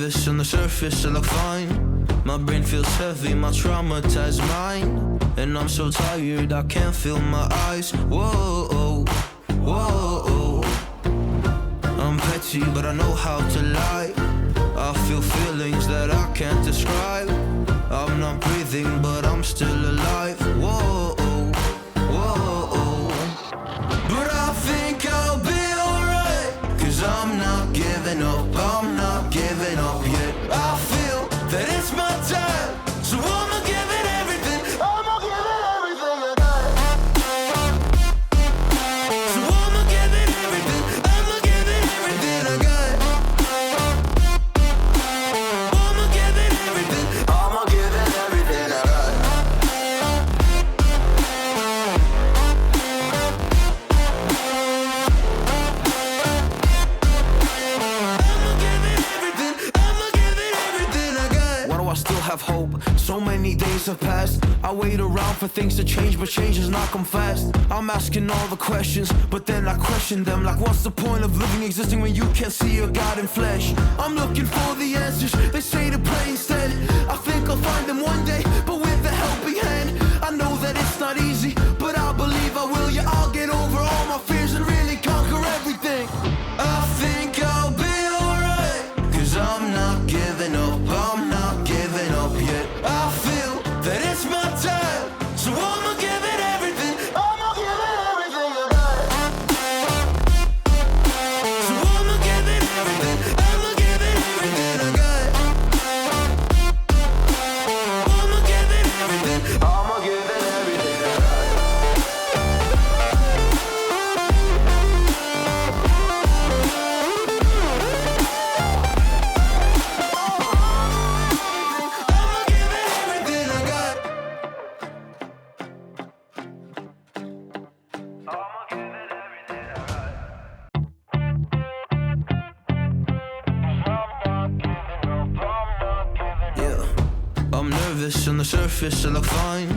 nervous, on the surface I look fine. My brain feels heavy, my traumatized mind. And I'm so tired, I can't feel my eyes. Whoa, whoa. I'm petty, but I know how to lie. I feel feelings that I can't describe. I'm not breathing, but I'm still alive. Whoa, whoa. But I think I'll be alright, 'cause I'm not giving up, I'm not giving up yet. I feel that it's my time, so I'ma give it everything. I'ma give it everything I got. So I'ma give it everything, I'ma give it everything I got. I'ma give it everything, I'ma give it everything I got. I still have hope. So many days have passed. I wait around for things to change, but change has not come fast. I'm asking all the questions, but then I question them. Like, what's the point of living, existing when you can't see your God in flesh? I'm looking for the answers, they say to pray instead. I think I'll find them one day, but with a helping hand. I know that it's not easy, but I believe I will. Yeah, I'll get over all my fears and really conquer everything. I think I'll be alright, 'cause I'm not giving up, I'm not giving up yet. I feel that it's my time, so I'ma give it everything. I'ma give it everything I got. So I'ma give it everything. I'ma give it everything I got. I'ma give it everything. I'ma give it everything I got. I'm nervous, on the surface I look fine.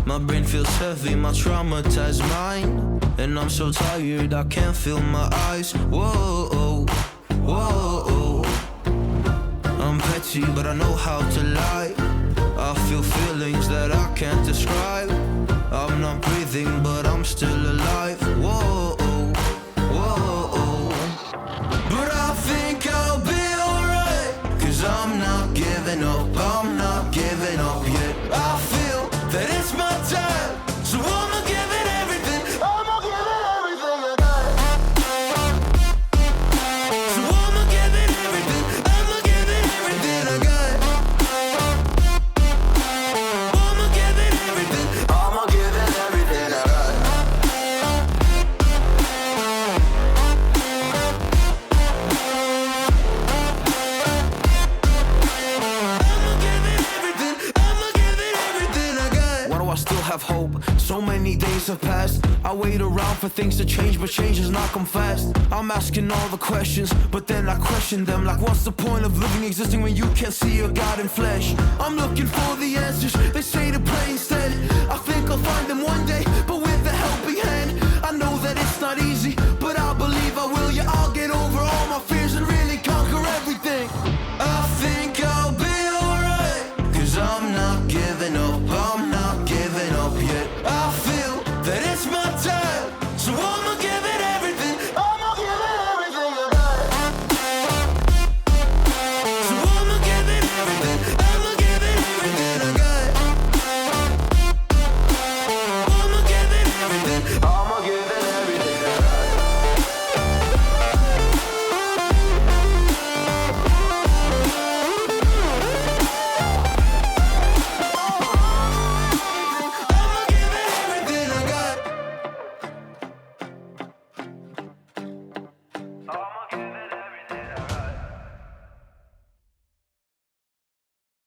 My brain feels heavy, my traumatized mind. And I'm so tired, I can't feel my eyes. Whoa, whoa. I'm petty, but I know how to lie. I feel feelings that I can't describe. I'm not breathing, but I'm still alive. Whoa, whoa. But I think I'll be alright, 'cause I'm not giving up, I'm not giving up yet. I feel that it's my time, so I'ma give it everything. I'ma give it everything I got. So I'ma give it everything. I'ma give it everything I got. I'ma give it everything. I'ma give it everything I got. I still have hope. So many days have passed. I wait around for things to change, but change has not come fast. I'm asking all the questions, but then I question them. Like, what's the point of living, existing when you can't see your God in flesh? I'm looking for the answers, they say to pray instead. I think I'll find them one day, but with a helping hand. I know that it's not easy,